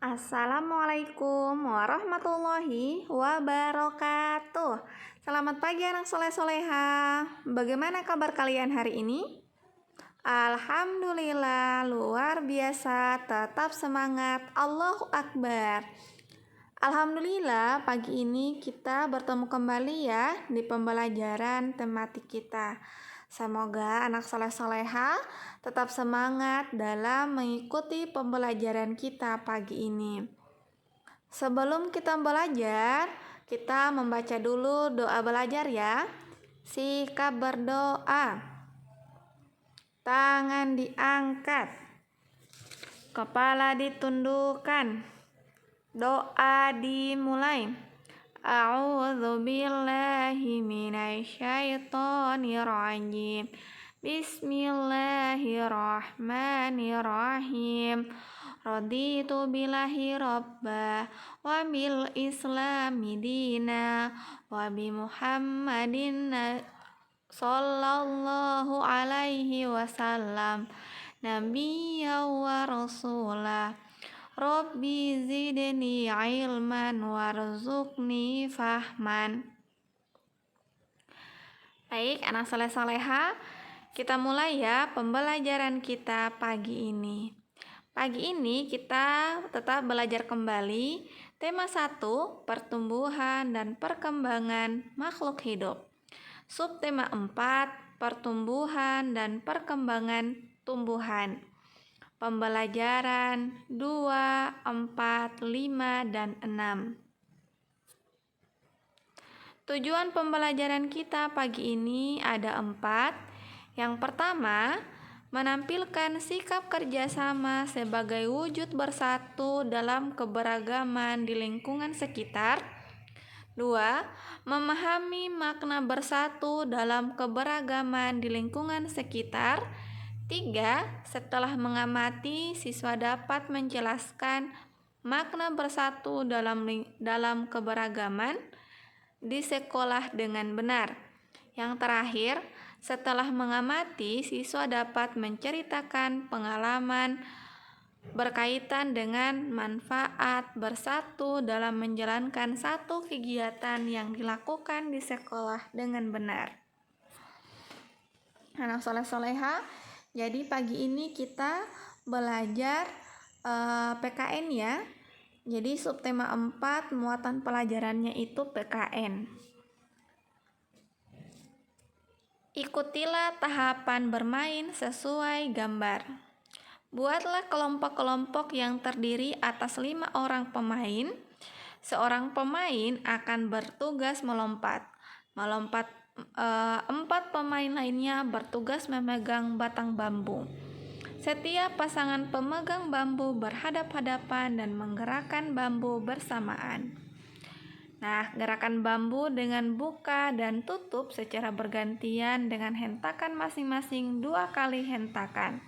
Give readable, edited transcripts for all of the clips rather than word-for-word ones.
Assalamualaikum warahmatullahi wabarakatuh. Selamat pagi anak soleh-soleha. Bagaimana kabar kalian hari ini? Alhamdulillah, luar biasa, tetap semangat, Allahu Akbar. Alhamdulillah, pagi ini kita bertemu kembali ya di pembelajaran tematik kita. Semoga anak soleh-soleha tetap semangat dalam mengikuti pembelajaran kita pagi ini. Sebelum kita belajar, kita membaca dulu doa belajar ya. Sikap berdoa. Tangan diangkat. Kepala ditundukkan. Doa dimulai. A'udzu billahi minasyaitonir rajim. Bismillahirrahmanirrahim. Raditu billahi rabba wa bil islami dina wa bi Muhammadin sallallahu alaihi wasallam nabiyya wa rasulah. Rabbi zidni ilman warzuqni fahman. Baik, anak soleh-soleha, kita mulai ya pembelajaran kita pagi ini. Pagi ini kita tetap belajar kembali tema 1, pertumbuhan dan perkembangan makhluk hidup. Subtema 4, pertumbuhan dan perkembangan tumbuhan. Pembelajaran 2, 4, 5, dan 6. Tujuan pembelajaran kita pagi ini ada 4. Yang pertama, menampilkan sikap kerjasama sebagai wujud bersatu dalam keberagaman di lingkungan sekitar. 2. Memahami makna bersatu dalam keberagaman di lingkungan sekitar. 3. Setelah mengamati, siswa dapat menjelaskan makna bersatu dalam keberagaman di sekolah dengan benar. Yang terakhir, setelah mengamati, siswa dapat menceritakan pengalaman berkaitan dengan manfaat bersatu dalam menjalankan satu kegiatan yang dilakukan di sekolah dengan benar. Anak soleh-soleha, jadi pagi ini kita belajar PKN ya. Jadi subtema 4 muatan pelajarannya itu PKN. Ikutilah tahapan bermain sesuai gambar. Buatlah kelompok-kelompok yang terdiri atas 5 orang pemain. Seorang pemain akan bertugas melompat. 4 pemain lainnya bertugas memegang batang bambu. Setiap pasangan pemegang bambu berhadap-hadapan dan menggerakkan bambu bersamaan. Nah, gerakan bambu dengan buka dan tutup secara bergantian dengan hentakan masing-masing 2 kali hentakan.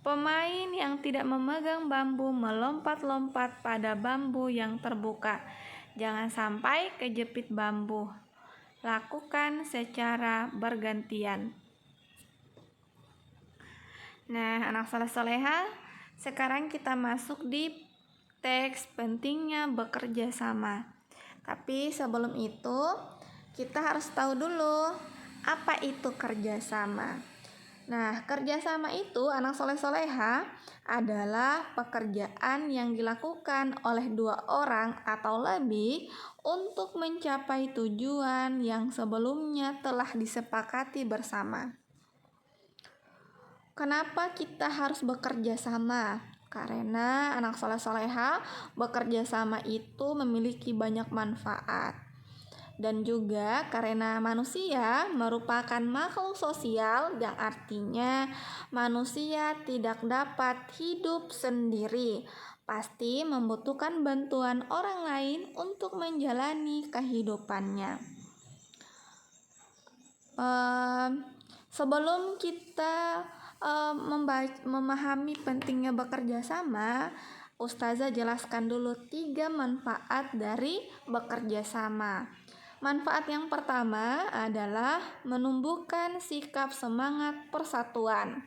Pemain yang tidak memegang bambu melompat-lompat pada bambu yang terbuka. Jangan sampai kejepit bambu. Lakukan secara bergantian. Nah, anak soleh-soleha, sekarang kita masuk di teks pentingnya bekerja sama. Tapi sebelum itu, kita harus tahu dulu apa itu kerjasama. Nah, kerjasama itu anak soleh-soleha adalah pekerjaan yang dilakukan oleh 2 orang atau lebih untuk mencapai tujuan yang sebelumnya telah disepakati bersama. Kenapa kita harus bekerja sama? Karena anak soleh-soleha bekerja sama itu memiliki banyak manfaat. Dan juga karena manusia merupakan makhluk sosial yang artinya manusia tidak dapat hidup sendiri. Pasti membutuhkan bantuan orang lain untuk menjalani kehidupannya. Sebelum kita memahami pentingnya bekerja sama, Ustazah jelaskan dulu 3 manfaat dari bekerja sama. Manfaat yang pertama adalah menumbuhkan sikap semangat persatuan.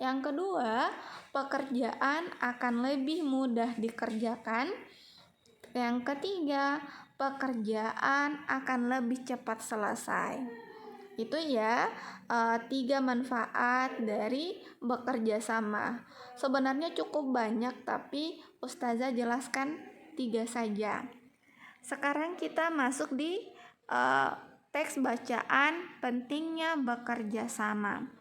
Yang kedua, pekerjaan akan lebih mudah dikerjakan. Yang ketiga, pekerjaan akan lebih cepat selesai. Itu ya, 3 manfaat dari bekerja sama. Sebenarnya cukup banyak, tapi Ustazah jelaskan 3 saja. Sekarang kita masuk di teks bacaan pentingnya bekerja sama.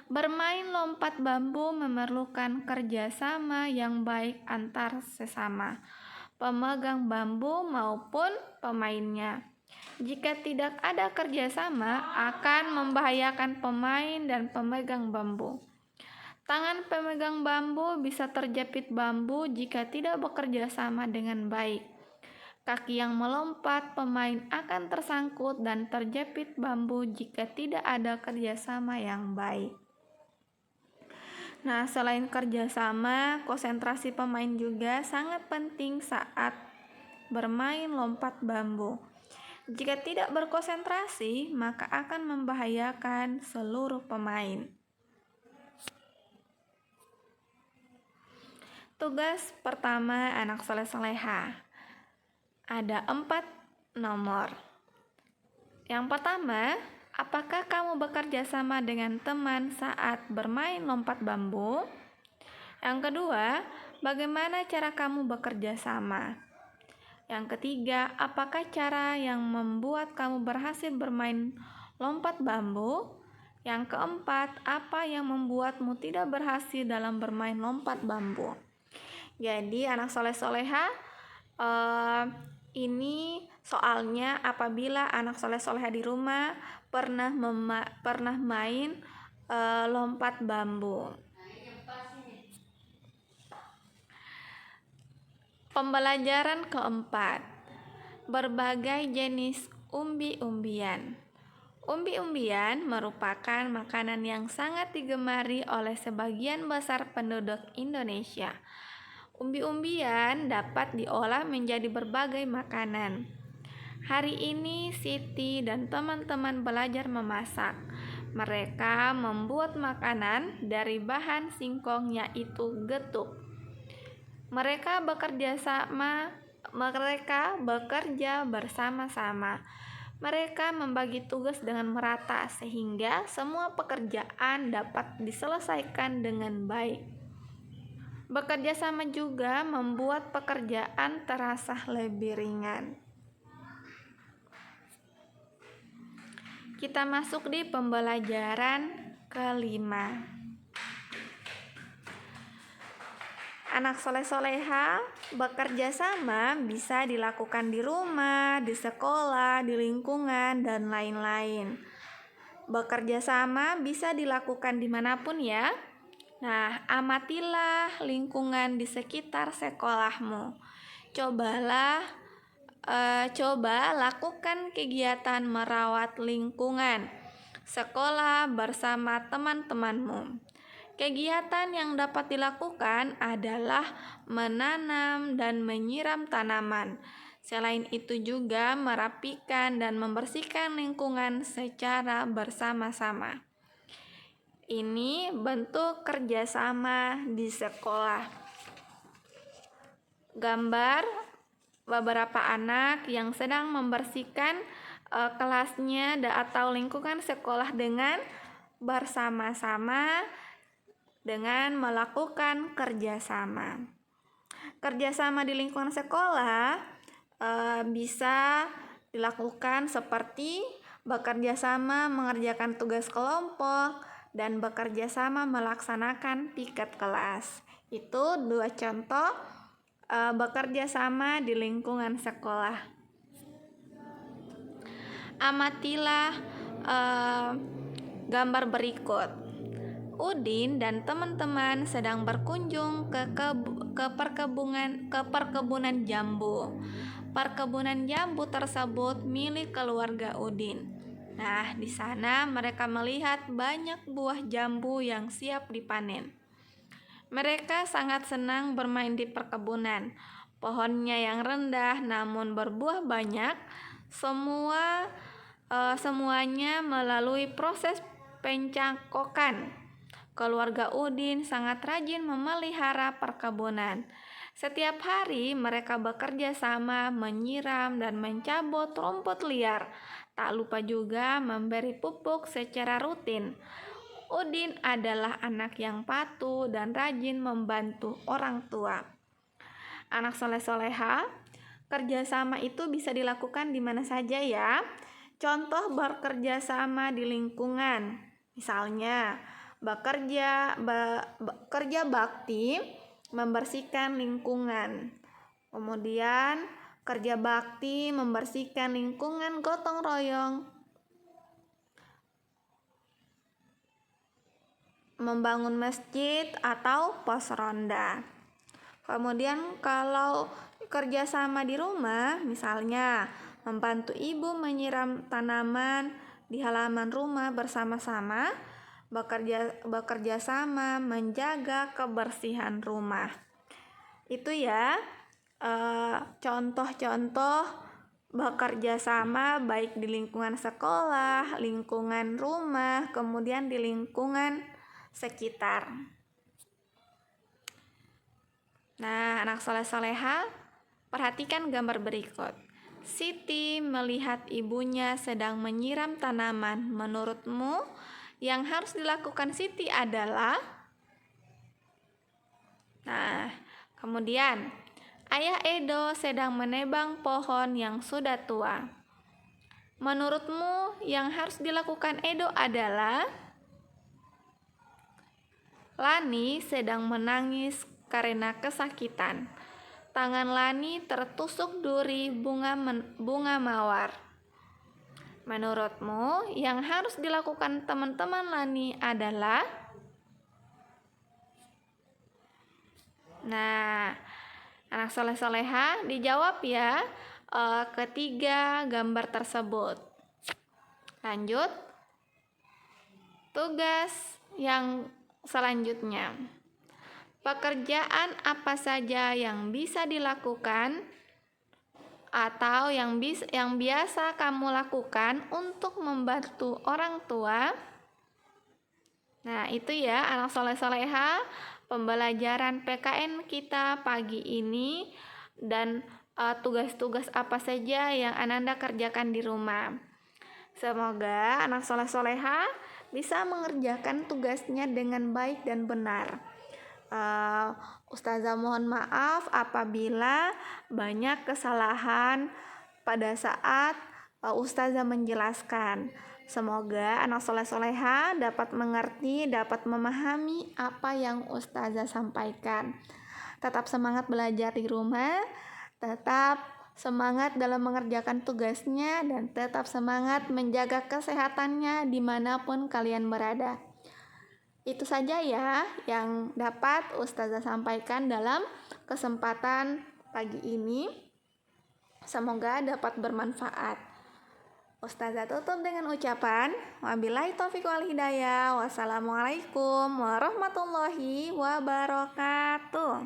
Bermain lompat bambu memerlukan kerjasama yang baik antar sesama pemegang bambu maupun pemainnya. Jika tidak ada kerjasama, akan membahayakan pemain dan pemegang bambu. Tangan pemegang bambu bisa terjepit bambu jika tidak bekerja sama dengan baik. Kaki yang melompat pemain akan tersangkut dan terjepit bambu jika tidak ada kerjasama yang baik. Nah, selain kerjasama, konsentrasi pemain juga sangat penting saat bermain lompat bambu. Jika tidak berkonsentrasi, maka akan membahayakan seluruh pemain. Tugas pertama anak soleh-soleha. Ada 4 nomor. Yang pertama, apakah kamu bekerja sama dengan teman saat bermain lompat bambu? Yang kedua, bagaimana cara kamu bekerja sama? Yang ketiga, apakah cara yang membuat kamu berhasil bermain lompat bambu? Yang keempat, apa yang membuatmu tidak berhasil dalam bermain lompat bambu? Jadi anak soleh-soleha, ini soalnya apabila anak soleh-soleha di rumah pernah main lompat bambu. Pembelajaran keempat, berbagai jenis umbi-umbian. Umbi-umbian merupakan makanan yang sangat digemari oleh sebagian besar penduduk Indonesia. Umbi-umbian dapat diolah menjadi berbagai makanan. Hari ini Siti dan teman-teman belajar memasak. Mereka membuat makanan dari bahan singkong yaitu getuk. Mereka bekerja bersama-sama. Mereka membagi tugas dengan merata sehingga semua pekerjaan dapat diselesaikan dengan baik. Bekerja sama juga membuat pekerjaan terasa lebih ringan. Kita masuk di pembelajaran kelima. Anak soleh-soleha, bekerja sama bisa dilakukan di rumah, di sekolah, di lingkungan, dan lain-lain. Bekerja sama bisa dilakukan dimanapun ya. Nah, amatilah lingkungan di sekitar sekolahmu. Coba lakukan kegiatan merawat lingkungan sekolah bersama teman-temanmu. Kegiatan yang dapat dilakukan adalah menanam dan menyiram tanaman. Selain itu juga merapikan dan membersihkan lingkungan secara bersama-sama. Ini bentuk kerjasama di sekolah. Gambar beberapa anak yang sedang membersihkan kelasnya atau lingkungan sekolah dengan bersama-sama dengan melakukan kerjasama. Kerjasama di lingkungan sekolah bisa dilakukan seperti bekerja sama mengerjakan tugas kelompok dan bekerja sama melaksanakan piket kelas. Itu 2 contoh bekerja sama di lingkungan sekolah. Amatilah gambar berikut. Udin dan teman-teman sedang berkunjung ke perkebunan jambu. Perkebunan jambu tersebut milik keluarga Udin. Nah, di sana mereka melihat banyak buah jambu yang siap dipanen. Mereka sangat senang bermain di perkebunan. Pohonnya yang rendah namun berbuah banyak. Semuanya melalui proses pencangkokan. Keluarga Udin sangat rajin memelihara perkebunan. Setiap hari mereka bekerja sama menyiram dan mencabut rumput liar. Tak lupa juga memberi pupuk secara rutin. Udin adalah anak yang patuh dan rajin membantu orang tua. Anak soleh-soleha, kerjasama itu bisa dilakukan di mana saja ya. Contoh bekerja sama di lingkungan, misalnya bekerja bakti membersihkan lingkungan. Kemudian kerja bakti membersihkan lingkungan gotong royong, membangun masjid atau pos ronda. Kemudian kalau kerjasama di rumah, misalnya membantu ibu menyiram tanaman di halaman rumah bersama-sama, bekerja sama menjaga kebersihan rumah. Itu ya contoh-contoh bekerja sama baik di lingkungan sekolah, lingkungan rumah, kemudian di lingkungan sekitar. Nah, anak soleh-soleha, perhatikan gambar berikut. Siti melihat ibunya sedang menyiram tanaman. Menurutmu, yang harus dilakukan Siti adalah? Nah, kemudian Ayah Edo sedang menebang pohon yang sudah tua. Menurutmu, yang harus dilakukan Edo adalah? Lani sedang menangis karena kesakitan. Tangan Lani tertusuk duri bunga mawar. Menurutmu, yang harus dilakukan teman-teman Lani adalah? Nah, anak soleh-soleha, dijawab ya ketiga gambar tersebut. Lanjut, tugas yang selanjutnya. Pekerjaan apa saja yang bisa dilakukan atau yang biasa kamu lakukan untuk membantu orang tua? Nah, itu ya anak soleh-soleha, pembelajaran PKN kita pagi ini dan tugas-tugas apa saja yang Ananda kerjakan di rumah. Semoga anak soleh-soleha bisa mengerjakan tugasnya dengan baik dan benar. Ustazah mohon maaf apabila banyak kesalahan pada saat Ustazah menjelaskan. Semoga anak soleh-soleha dapat mengerti, dapat memahami apa yang Ustazah sampaikan. Tetap semangat belajar di rumah, tetap semangat dalam mengerjakan tugasnya, dan tetap semangat menjaga kesehatannya dimanapun kalian berada. Itu saja ya yang dapat Ustazah sampaikan dalam kesempatan pagi ini. Semoga dapat bermanfaat. Ustazah tutup dengan ucapan wabillahi taufiq wal hidayah. Wassalamualaikum warahmatullahi wabarakatuh.